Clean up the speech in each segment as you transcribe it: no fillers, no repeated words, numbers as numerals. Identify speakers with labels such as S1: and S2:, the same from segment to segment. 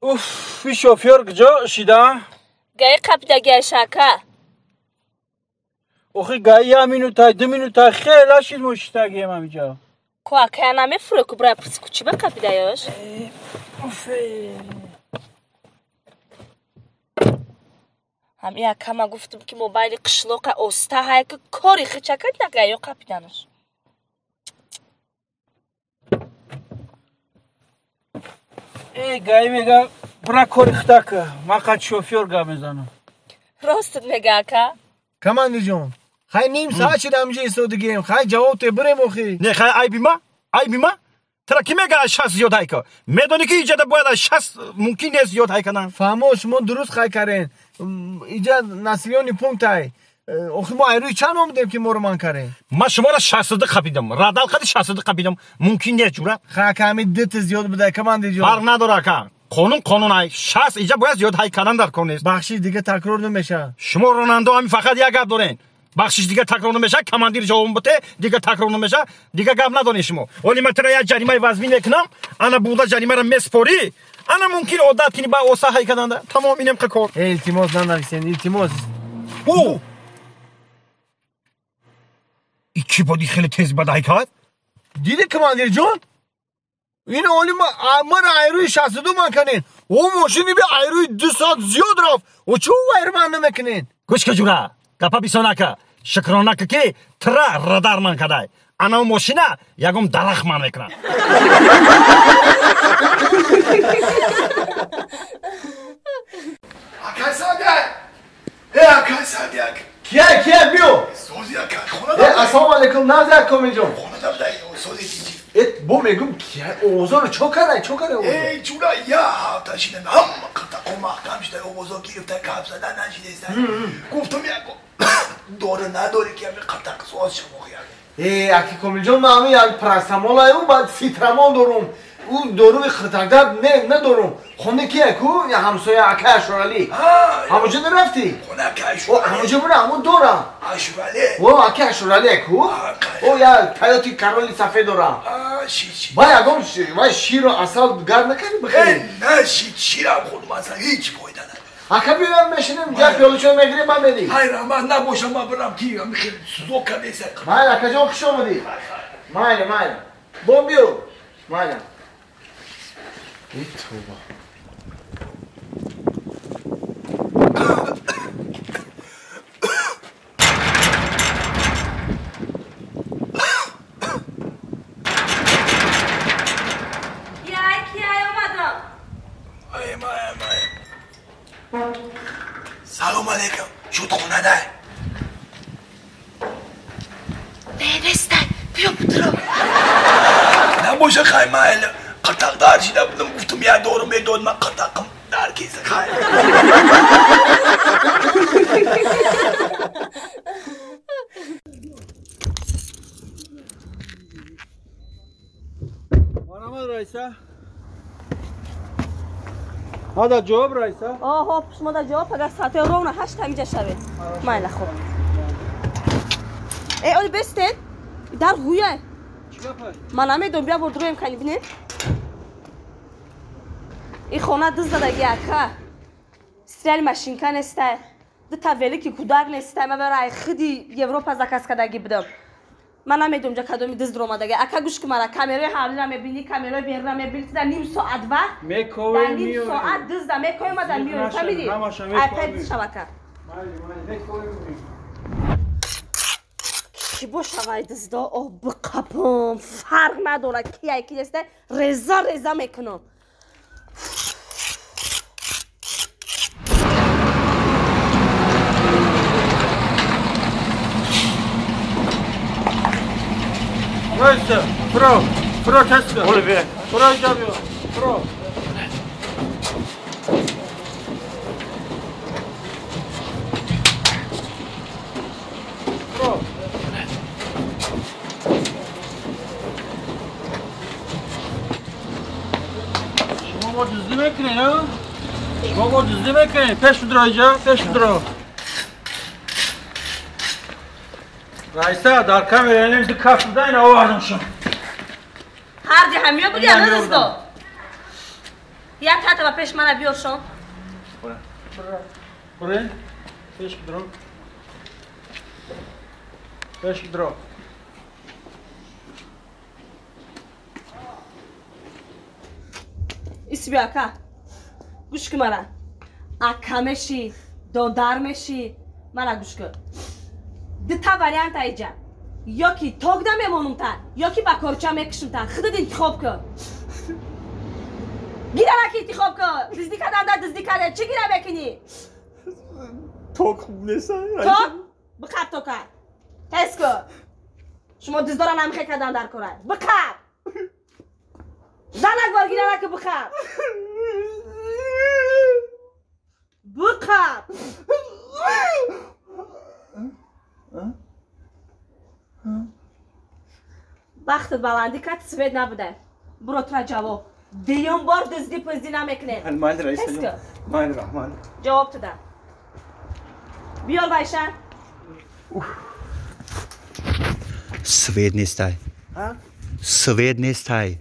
S1: Uff, bir şoför şida.
S2: Gay kapıda gel şaka.
S1: Oxi gay ya minuta, 2 minuta xeyli aşil moşita giyem amca.
S2: Koa kaname furo kubra psikuçi ba kapıda yoş.
S1: Uff.
S2: Ham ya kama guftum ki mobayli qishloqa osta hay ki kori xichakat nagayo kapıdanış.
S1: Gay mega bırak koriktak. Makat şoför gamezanım.
S2: Rostud megaka.
S3: Kaman diyeceğim. Hay neyim saat çiğdemci istodugiyim. Hay cevap te bire moxi.
S4: Ne hay ay bima? Tera kime ga şans ziyod hay ka? Medoni ki icada boyada şans mümkün ne ziyod hay kana?
S3: Famoş mo durust hay karen. İca nasyoni punkt hay. Oxi mo ayru çan omdem ki morman kare.
S4: Ma şumara şansızlık kapıdım. Radal kadı şansızlık kapıdım. Mümkün ne cura?
S3: Hakami dıt ziyod bıday kaman diyeceğim.
S4: Fark nadora ka. Konun ay. Şans ica boyaz ziyod hay kanan dar kones.
S3: Bakşiş dige takrar nmeşa.
S4: Şuma Ronaldo ami fakat ya gab doren. Bakşiş dige takrar nmeşa. Kamandir cevabım bute. Dige takrar nmeşa. Dige gab nadone şimo. Olimetre ya carimay vazmin eknam. Ana buğda carimara mespori. Ana mümkün odat kini ba osa hay kanan da. Tamam inem kakor.
S3: İltimos nanar sen iltimos.
S4: O. İki body xeli tez baday kat.
S3: Dili kaman diyeceğim. Yine oğlum amar ayru şahsı man kanin. O moşini bir ayru 2 saat ziyod raf. O çoğu ayırmanı mekinin.
S4: Kuş kajura. Kapa bisonaka. Şıkronaka ki tra radar man kaday. Ana o moşina yagom darak man ekran.
S5: Hakan Sadak. Hey Hakan Sadak.
S3: Kiye biyo.
S5: Sozi Hakan.
S3: Assalamu alaikum nazar komicom.
S5: Konuda da o sozi cici.
S3: Bu megum kiye ozonu çok aray ozo.
S5: Hey çula ya hafta şimdi ham kıta komak kamışta o bozo girifte kapsadan anjidesen. Guftum ya doğru na doğru ki bir kıta soğuz çabuk ya.
S3: Aki komicom mami ya parasamol ayım ben sitramol dorum. او دورو خطردار نه دورم خونه کیه کو یا همسایه اکه اشرالی همونجا نرفتی
S5: خونه اکه اشرالی
S3: همونجا بره همون دورم
S5: اشرالی
S3: او اکه اشرالی کو او یا پیاتی کارولی صفحه دورم
S5: شیچی
S3: باید اگم شیر و اصل گرد نکنی بخیری
S5: نه شیرم خودم اصلا هیچ پایده نداره
S3: اکه بیرم بشینیم جا پیالوچو مگیریم من بدیم
S5: hayır ama نباشم من برم کی میخوام سوزوک کنیسه
S3: مایل اکه جا خوش آمدی مایل بومبیو مایل ای توبه
S5: سلام علیکم شد خونه ده
S2: Nereste? Bio putro.
S5: نباشه خیلی محل قطق دار شده بودم گفتم یه دورم به دور من قطقم در کیسه خیلی
S1: Ahmet Raysa. Hada cevap Raysa.
S2: آه شما در جواب اگر ساعت رو نه 8 اینجا شوید مایل خوب ای اولی بستن در رویه من نمیدونم بیا برد روی امکانی بینین این خونه دز دادگی اکا سریال ماشینکا نسته دو تاویلی که کودک نسته من برای خودی یوروپا زکاس کدگی بدم من نمیدونم جا کدومی دز درو مدگی اکا گوش که مرا کامیرای حالی را میبینی کامیرای بین را میبینی در نیم ساعت وقت در نیم ساعت دز دا میکنیم و در میونیم فهمیدی؟ ایپد شبکه کی با شوای دز دا آب بقبم فرق نداره کیه کی دسته رزا میکنم
S1: Raysa. Pro test kar.
S4: Oliver.
S1: Pro اینجا بیا. Pro. شما با دزدی میکنین ها؟ شما با دزدی میکنین پیش درو اینجا پیش درو رایسا در کامرا نمیشه کف بدین آوازم شما
S2: هر جا همیه بودی یا ندست دو؟ یک تا پیش من بیار شون
S1: برو پیش بدرو پیش بدرو
S2: اسبی اکا گوش که مرا اکا میشی دودار میشی مرا گوش که دتا وریانت ایجا یا کی توگ نمیمونم تا یا کی با کارچا میکشم تا خودت انتخاب کن گیره نکی انتخاب کن دزدی کردن دزدی کرده چی گیره بکنی
S4: تو خوب نیستن
S2: تو بخاب تو کن حس کن شما دزدارا نمیخواه کردن در کره بخاب زنک بار گیره نکی بخاب بخاب وقت بلندی کت سوید نبوده برو تو جواب دیون بار دزدی پزدی نمیکنه
S4: المال رئیس مان رحمان
S2: جواب تو ده بیار بایشن
S5: سوید نیستای سوید نیستای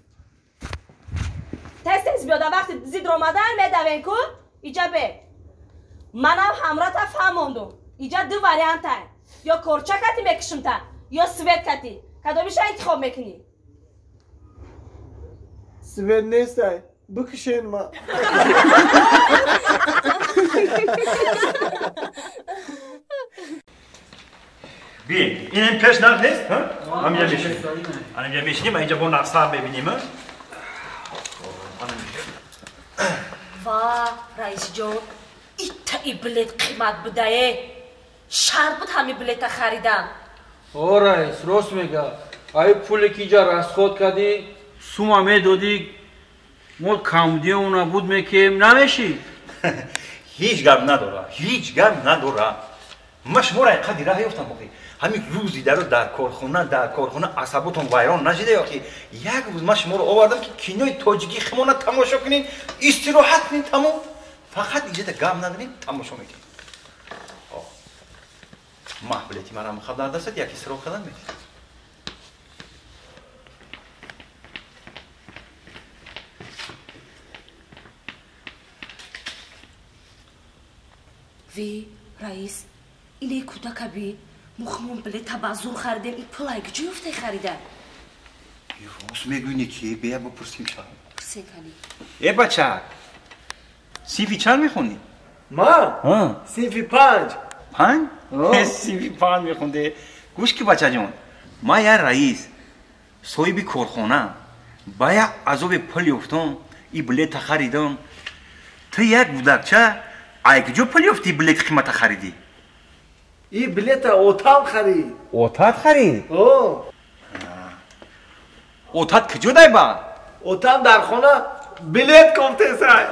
S2: تست بیاده وقتی زید رومدن میدوین کن ایجا به منم همراه تا فهموندم ایجا دو وریانت هست یا کورچا کتی میکشم تا یا سوید کتی کدومیش انتخاب میکنی
S3: سوید نیستای بکشین ما
S4: بین این پیش نقد نیست همینجا میشینیم همینجا میشینیم اینجا با نقصه هم ببینیم
S2: وا رئیس جان ای بلیت قیمت بده شرط بود همین بلیت خریدم
S1: او رئیس راست میگه ای پولی که اینجا رسخود کردی سوما میدادی ما کمدی اونا بود میکیم نمیشی
S4: هیچ گم نداره هیچ گم نداره مشمور اینقدر راه یافتم بخی همین روزی در کارخونه عصباتون ویران نشده یا که یک روز من شما رو آوردم که کینوی تاجیکی خمانه تماشا کنین استراحت کنین تمام فقط اینجا گم ندارین تماشا میکنین محبولیتی من هم خبر دستت یکی سراغ کردن میکنین
S2: وی رئیس اینه کودک بی مخمون بلیت بازور خریدم این پلای گجی افته خریدم
S4: راست میگوینی که بیا بپرسیم چه
S2: پرسین کنی
S4: ای بچه سیفی چند میخونی؟
S3: من سیفی 5
S4: سیفی 5 میخونده گوش که بچه جون ما یه رئیس صاحب کارخانه باید عذاب پلی افتم این بلیت خریدم تو یک بودکچه ای کجا پلی افتی بلیت قیمت خریدی؟
S3: این بلیت اوتام خرید
S4: اوتات خرید؟ اوتات کجا دای با؟
S3: اوتام در خانه بلیت گفته سای